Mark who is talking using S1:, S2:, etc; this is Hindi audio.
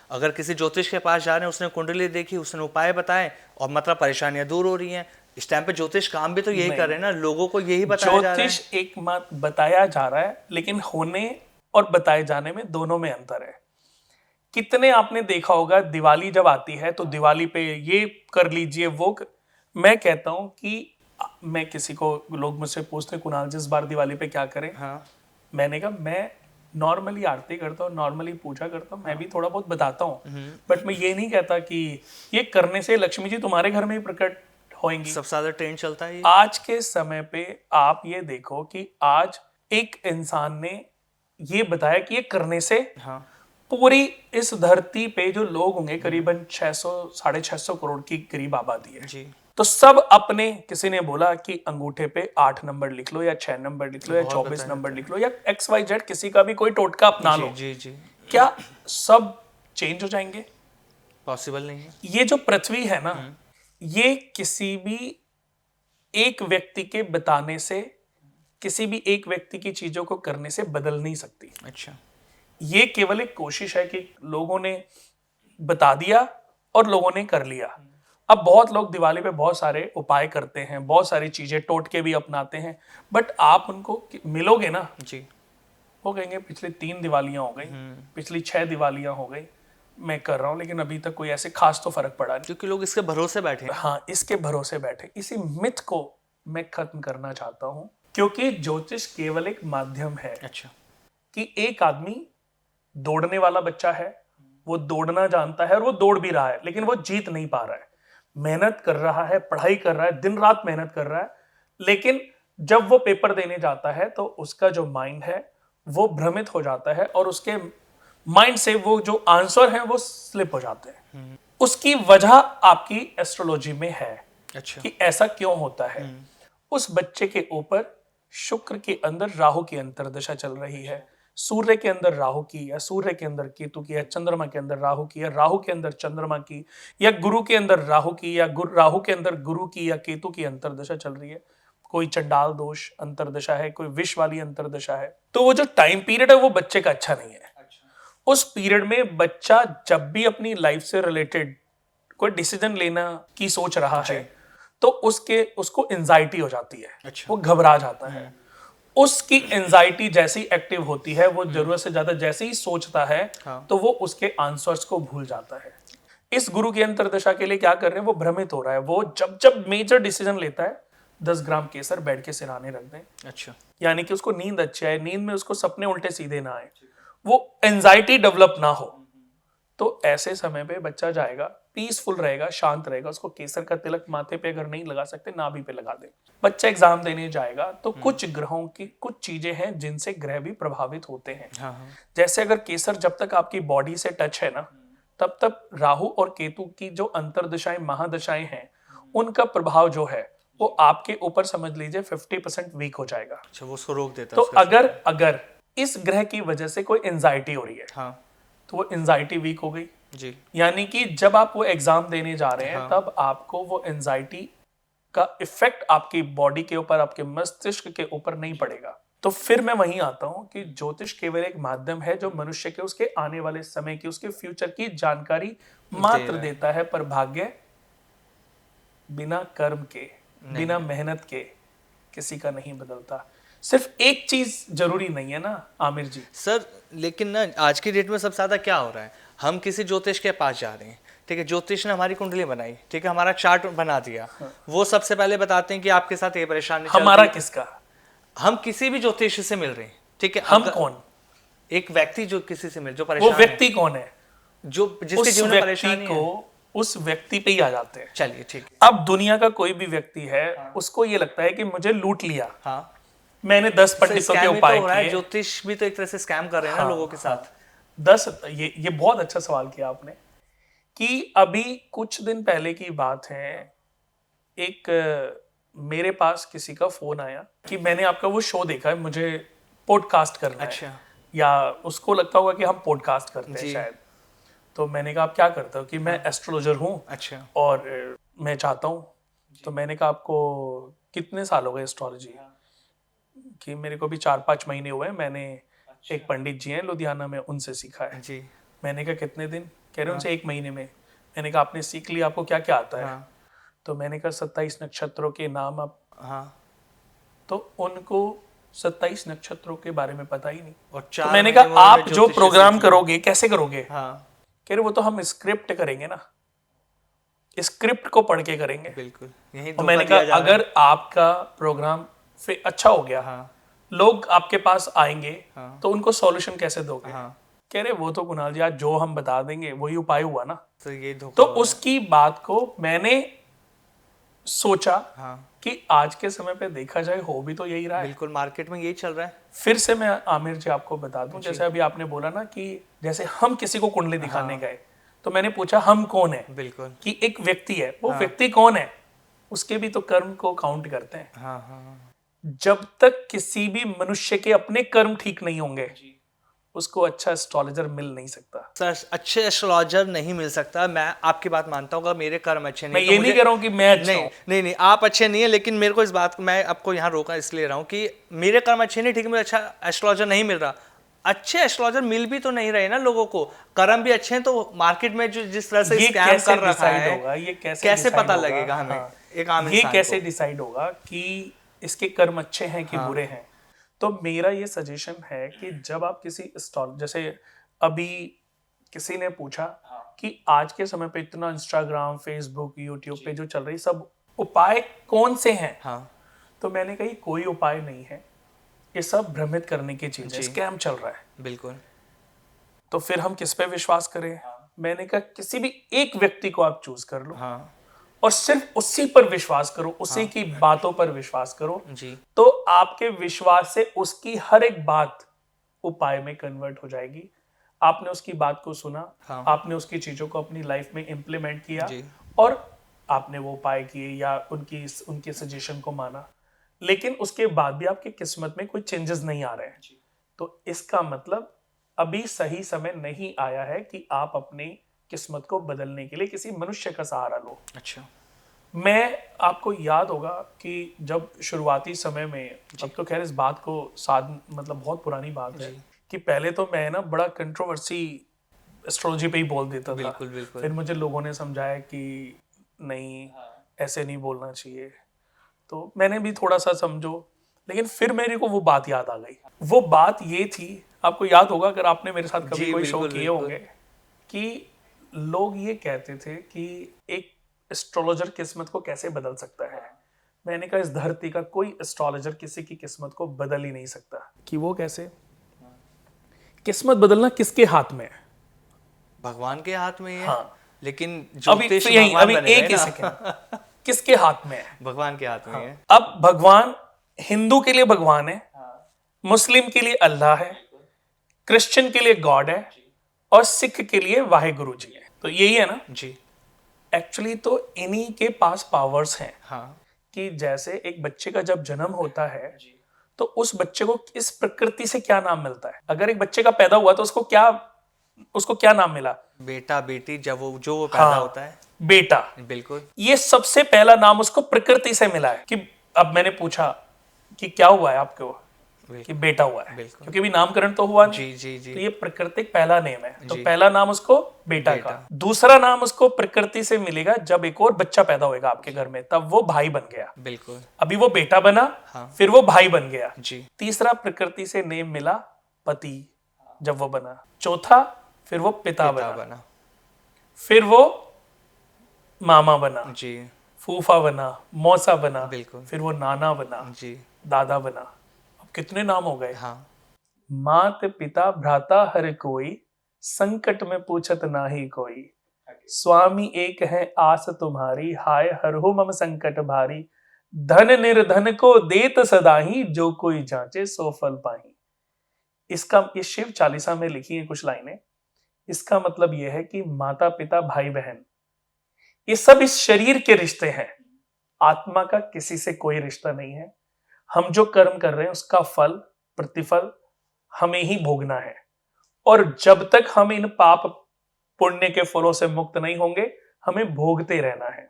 S1: अगर किसी ज्योतिष के पास जा रहे हैं, उसने कुंडली देखी, उसने उपाय बताए और मतलब परेशानियां दूर हो रही हैं, इस टाइम पे ज्योतिष काम भी तो यही कर रहे हैं ना, लोगों को यही बताया जा रहा है।
S2: ज्योतिष एक मत बताया जा रहा है, लेकिन होने और बताए जाने में दोनों में अंतर है। कितने आपने देखा होगा दिवाली जब आती है तो दिवाली पे ये कर लीजिए मैं कहता हूं कि मैं किसी को, लोग मुझसे पूछते हैं कुणाल जिस बार दिवाली पे क्या करें,
S1: हाँ।
S2: मैंने कहा मैं नॉर्मली आरती करता हूँ, नॉर्मली पूजा करता हूँ, मैं भी थोड़ा बहुत बताता हूँ, बट मैं ये नहीं कहता कि ये करने से लक्ष्मी जी तुम्हारे घर में ही प्रकट होंगी।
S1: सबसे ज्यादा ट्रेंड चलता है ये।
S2: आज के समय पे आप ये देखो कि आज एक इंसान ने ये बताया कि ये करने से
S1: हाँ।
S2: पूरी इस धरती पे जो लोग होंगे करीबन 600 650 करोड़ की करीब आबादी है
S1: जी।
S2: तो सब अपने, किसी ने बोला कि अंगूठे पे 8 नंबर लिख लो या 6 नंबर लिख लो या 24 नंबर लिख लो या XYZ किसी का भी कोई टोटका अपना लो।
S1: जी जी।
S2: क्या सब चेंज हो जाएंगे?
S1: पॉसिबल नहीं है।
S2: ये जो पृथ्वी है ना, ये किसी भी एक व्यक्ति के बताने से, किसी भी एक व्यक्ति की चीजों को करने से बदल नहीं सकती।
S1: अच्छा।
S2: ये केवल एक कोशिश है कि लोगों ने बता दिया और लोगों ने कर लिया। अब बहुत लोग दिवाली पे बहुत सारे उपाय करते हैं, बहुत सारी चीजें टोटके भी अपनाते हैं, बट आप उनको मिलोगे ना
S1: जी।
S2: वो कहेंगे पिछली 3 दिवालियां हो गई, पिछली 6 दिवालियां हो गई, मैं कर रहा हूं लेकिन अभी तक कोई ऐसे खास तो फर्क पड़ा नहीं।
S1: क्योंकि लोग इसके भरोसे बैठे हैं।
S2: हाँ, इसके भरोसे बैठे। इसी मिथ को मैं खत्म करना चाहता हूं, क्योंकि ज्योतिष केवल एक माध्यम है।
S1: अच्छा।
S2: कि एक आदमी दौड़ने वाला बच्चा है, वो दौड़ना जानता है और वो दौड़ भी रहा है, लेकिन वो जीत नहीं पा रहा है, मेहनत कर रहा है, पढ़ाई कर रहा है, दिन रात मेहनत कर रहा है, लेकिन जब वो पेपर देने जाता है तो उसका जो माइंड है वो भ्रमित हो जाता है और उसके माइंड से वो जो आंसर है वो स्लिप हो जाते हैं। उसकी वजह आपकी एस्ट्रोलॉजी में है।
S1: अच्छा।
S2: कि ऐसा क्यों होता है। उस बच्चे के ऊपर शुक्र के अंदर राहु की अंतर्दशा चल रही है, सूर्य के अंदर राहु की या सूर्य के अंदर केतु की या चंद्रमा के अंदर राहु की या राहु के अंदर चंद्रमा की या गुरु के अंदर राहु की या राहु के अंदर गुरु की या केतु की अंतर्दशा चल रही है। कोई चंडाल दोष अंतर्दशा है, कोई विष वाली अंतर्दशा है, तो वो जो टाइम पीरियड है वो बच्चे का अच्छा नहीं है। उस पीरियड में बच्चा जब भी अपनी लाइफ से रिलेटेड कोई डिसीजन लेना की सोच रहा है तो उसको एंजाइटी हो जाती है।
S1: अच्छा।
S2: वो घबरा जाता है। उसकी एंजाइटी जैसी एक्टिव होती है, वो जरूरत से ज्यादा जैसे ही सोचता है तो वो उसके आंसर्स को भूल जाता है। इस गुरु की अंतर्दशा के लिए क्या कर रहे हैं, वो भ्रमित हो रहा है। वो जब जब मेजर डिसीजन लेता है 10 ग्राम केसर बेड के सिरहाने रख दें।
S1: अच्छा।
S2: यानी कि उसको नींद अच्छी आए, नींद में उसको सपने उल्टे सीधे ना आए, वो एंजाइटी डेवलप ना हो, तो ऐसे समय पे बच्चा जाएगा, पीसफुल रहेगा, शांत रहेगा। उसको केसर का तिलक माथे पे अगर नहीं लगा सकते नाभि पे लगा दे। बच्चा एग्जाम देने जाएगा तो कुछ ग्रहों की कुछ चीजें हैं जिनसे ग्रह भी प्रभावित होते हैं। जैसे अगर केसर जब तक आपकी बॉडी से टच है ना, तब तक राहु और केतु की जो अंतर्दशाएं महादशाएं हैं उनका प्रभाव जो है वो आपके ऊपर समझ लीजिए 50% वीक हो जाएगा।
S1: अच्छा, वो उसको रोक देता
S2: तो अगर इस ग्रह की वजह से कोई एंजाइटी हो रही है तो वो एंजाइटी वीक हो गई
S1: जी।
S2: यानी कि जब आप वो एग्जाम देने जा रहे हैं तब आपको वो एंजाइटी का इफेक्ट आपकी बॉडी के ऊपर, आपके मस्तिष्क के ऊपर नहीं पड़ेगा। तो फिर मैं वहीं आता हूं कि ज्योतिष केवल एक माध्यम है जो मनुष्य के उसके आने वाले समय की, उसके फ्यूचर की जानकारी मात्र देता है, पर भाग्य बिना कर्म के, बिना मेहनत के किसी का नहीं बदलता। सिर्फ एक चीज जरूरी नहीं है ना आमिर जी।
S1: सर लेकिन ना आज की डेट में सबसे ज्यादा क्या हो रहा है, हम किसी ज्योतिष के पास जा रहे हैं, ठीक है, ज्योतिष ने हमारी कुंडली बनाई, ठीक है, हमारा चार्ट बना दिया, वो सबसे पहले बताते हैं कि आपके साथ ये परेशानी
S2: हमारा किसका,
S1: हम किसी भी ज्योतिष से मिल रहे हैं, ठीक है,
S2: हम कौन,
S1: एक व्यक्ति जो किसी से मिल, जो परेशान,
S2: वो व्यक्ति कौन है,
S1: जो जिसके जीवन में परेशानी है,
S2: उस व्यक्ति पे ही आ जाते हैं।
S1: चलिए ठीक है।
S2: अब दुनिया का कोई भी व्यक्ति है, उसको ये लगता है कि मुझे लूट लिया, मैंने 10 पंडितों के उपाय किए।
S1: ज्योतिष भी तो एक तरह से स्कैम कर रहे हैं ना लोगों के साथ।
S2: 10 ये बहुत अच्छा सवाल किया आपने कि अभी कुछ दिन पहले की बात है, एक मेरे पास किसी का फोन आया कि मैंने आपका वो शो देखा है, मुझे पॉडकास्ट करना है, या उसको लगता होगा कि हम पॉडकास्ट करते हैं शायद। तो मैंने कहा आप क्या करते हो, कि मैं एस्ट्रोलॉजर हूँ और मैं चाहता हूँ। तो मैंने कहा आपको कितने साल हो गए एस्ट्रोलॉजी, कि मेरे को भी 4-5 महीने हुए, मैंने एक पंडित जी हैं लुधियाना में, उनसे सीखा है। मैंने कहा कितने दिन, कह रहे उनसे 1 महीने में। मैंने कहा आपने सीख लिया, आपको क्या क्या आता है?
S1: हाँ।
S2: तो मैंने कहा 27 नक्षत्रों के नाम आप।
S1: हाँ।
S2: तो उनको 27 नक्षत्रों के बारे में पता ही नहीं।
S1: और
S2: तो
S1: 4
S2: मैंने
S1: महीने में
S2: कहा
S1: उन्होंने
S2: आप जो
S1: ज्योतिष
S2: प्रोग्राम
S1: सीख लिया।
S2: करोगे कैसे करोगे?
S1: हाँ,
S2: कह रहे वो तो हम स्क्रिप्ट करेंगे ना, स्क्रिप्ट को पढ़ के करेंगे।
S1: बिल्कुल यही
S2: और
S1: धोखा
S2: मैंने
S1: दिया
S2: कहा
S1: जा रहा है।
S2: अगर आपका प्रोग्राम फिर अच्छा हो गया,
S1: हाँ।
S2: लोग आपके पास आएंगे,
S1: हाँ।
S2: तो उनको सॉल्यूशन कैसे दोगे?
S1: हाँ।
S2: कह रहे वो तो कुणाल जी आज जो हम बता देंगे वही उपाय हुआ ना।
S1: तो ये धोखा
S2: तो
S1: हो रहा है।
S2: उसकी बात को मैंने सोचा
S1: हाँ,
S2: कि आज के समय पे देखा जाए हो भी तो यही रहा है।
S1: बिल्कुल मार्केट में यही चल रहा है।
S2: फिर से मैं आमिर जी आपको बता दूं, जैसे अभी आपने बोला ना कि जैसे हम किसी को कुंडली दिखाने गए, तो मैंने पूछा हम कौन है?
S1: बिल्कुल।
S2: कि एक व्यक्ति है, वो व्यक्ति कौन है? उसके भी तो कर्म को काउंट करते हैं।
S1: हाँ। हाँ।
S2: जब तक किसी भी मनुष्य के अपने कर्म ठीक नहीं होंगे, उसको अच्छा एस्ट्रोलॉजर मिल नहीं सकता।
S1: सर अच्छे एस्ट्रोलॉजर नहीं मिल सकता। मैं आपकी बात मानता हूँ, अगर मेरे कर्म अच्छे
S2: मैं
S1: नहीं तो
S2: ये नहीं कह रहा हूं कि मैं अच्छा
S1: नहीं
S2: हूं।
S1: नहीं नहीं आप अच्छे नहीं है, लेकिन मेरे को इस बात को मैं आपको यहाँ रोका इसलिए रहा हूँ कि मेरे कर्म अच्छे नहीं, ठीक है, मुझे अच्छा एस्ट्रोलॉजर नहीं मिल रहा। अच्छे एस्ट्रोलॉजर मिल भी तो नहीं रहे ना लोगों को, कर्म भी अच्छे हैं, तो मार्केट में जो जिस तरह से
S2: ये
S1: स्कैम
S2: कैसे
S1: कर रखा
S2: डिसाइड
S1: है,
S2: होगा? ये कैसे
S1: कैसे
S2: decide
S1: पता
S2: होगा?
S1: लगेगा हमें?
S2: हाँ।
S1: एक आम
S2: ये
S1: इंसान
S2: कैसे
S1: को।
S2: डिसाइड होगा कि इसके कर्म अच्छे हैं कि बुरे हैं? तो मेरा ये सजेशन है कि जब आप किसी जैसे अभी किसी ने पूछा कि आज के समय पे इतना इंस्टाग्राम, फेसबुक, यूट्यूब पे जो चल रही सब उपाय कौन से हैं?
S1: हाँ।
S2: तो मैंने कही कोई उपाय नहीं है, ये सब भ्रमित करने की चीज है,
S1: जी।
S2: स्कैम चल रहा है।
S1: बिल्कुल।
S2: तो फिर हम किस पे विश्वास करें? मैंने कहा किसी भी एक व्यक्ति को आप चूज कर लो
S1: हाँ।
S2: और सिर्फ उसी पर विश्वास करो, उसी की बातों पर विश्वास करो।
S1: जी।
S2: तो आपके विश्वास से उसकी हर एक बात उपाय में कन्वर्ट हो जाएगी। आपने उसकी बात को सुना,
S1: हाँ।
S2: आपने उसकी चीजों को अपनी लाइफ में इंप्लीमेंट किया
S1: जी।
S2: और आपने वो उपाय किए या उनके सजेशन को माना, लेकिन उसके बाद भी आपकी किस्मत में कोई चेंजेस नहीं आ रहे हैं, तो इसका मतलब अभी सही समय नहीं आया है कि आप अपनी किस्मत को बदलने के लिए किसी मनुष्य का सहारा लो।
S1: अच्छा।
S2: मैं आपको याद होगा कि जब शुरुआती समय में, अब तो खैर इस बात को साथ मतलब बहुत पुरानी बात है कि पहले तो मैं ना बड़ा कंट्रोवर्सी एस्ट्रोलॉजी पे ही बोल देता था।
S1: बिल्कुल बिल्कुल।
S2: फिर मुझे लोगों ने समझाया कि नहीं, ऐसे नहीं बोलना चाहिए, तो मैंने भी थोड़ा सा समझो, लेकिन फिर मेरे को वो बात याद आ गई। वो बात ये थी, आपको याद होगा अगर आपने मेरे साथ कभी
S1: जी,
S2: कोई शो
S1: बिल्कुल,
S2: किए
S1: बिल्कुल।
S2: होंगे, कि लोग ये कहते थे कि एक एस्ट्रोलॉजर किस्मत को कैसे बदल सकता है। मैंने कहा इस धरती का कोई एस्ट्रोलॉजर किसी की किस्मत को बदल ही नहीं सकता। कि वो कैसे? किस्मत बदलना किसके हाथ में है?
S1: भगवान के हाथ में ही है।
S2: हाँ।
S1: लेकिन
S2: अभी
S1: ज्योतिष
S2: यही
S1: भगवान
S2: अभी
S1: बनेगा
S2: एक
S1: ही
S2: ही
S1: ना।
S2: सेकंड, किसके हाथ में है?
S1: भगवान के हाथ में ही है।
S2: अब भगवान हिंदू के लिए भगवान है, मुस्लिम के लिए अल्लाह है, क्रिश्चियन के लिए गॉड है और सिख के लिए वाहेगुरु जी है। तो यही है ना
S1: जी।
S2: एक्चुअली। तो इन्हीं के पास पावर्स हैं
S1: हाँ।
S2: कि जैसे एक बच्चे का जब जन्म होता है तो उस बच्चे को इस प्रकृति से क्या नाम मिलता है? अगर एक बच्चे का पैदा हुआ तो उसको क्या नाम मिला?
S1: बेटा बेटी, जब वो जो वो पैदा होता है।
S2: बेटा।
S1: बिल्कुल।
S2: ये सबसे पहला नाम उसको प्रकृति से मिला है। कि अब मैंने पूछा कि क्या हुआ है आपको, कि बेटा हुआ है,
S1: बिल्कुल।
S2: क्योंकि अभी नामकरण तो हुआ नहीं।
S1: जी जी जी।
S2: तो ये प्राकृतिक पहला नेम है, तो
S1: जी।
S2: पहला नाम उसको बेटा का। दूसरा नाम उसको प्रकृति से मिलेगा जब एक और बच्चा पैदा होएगा आपके घर में, तब वो भाई बन गया।
S1: बिल्कुल।
S2: अभी वो बेटा बना,
S1: हाँ।
S2: फिर वो भाई बन गया।
S1: जी।
S2: तीसरा प्रकृति से नेम मिला पति, जब वो बना। चौथा फिर वो पिता बना, फिर वो मामा बना,
S1: जी।
S2: फूफा बना, मौसा बना,
S1: बिल्कुल।
S2: फिर वो नाना बना,
S1: जी।
S2: दादा बना। अब कितने नाम हो गए?
S1: हाँ।
S2: मात पिता भ्राता हर कोई, संकट में पूछत नाही कोई। स्वामी एक है आस तुम्हारी, हाय हरहु मम संकट भारी। धन निर्धन को देत सदाही, जो कोई जांचे सो फल पाही। इसका ये शिव चालीसा में लिखी है कुछ लाइनें। इसका मतलब यह है कि माता पिता भाई बहन ये सब इस शरीर के रिश्ते हैं, आत्मा का किसी से कोई रिश्ता नहीं है। हम जो कर्म कर रहे हैं उसका फल, प्रतिफल हमें ही भोगना है, और जब तक हम इन पाप पुण्य के फलों से मुक्त नहीं होंगे, हमें भोगते रहना है।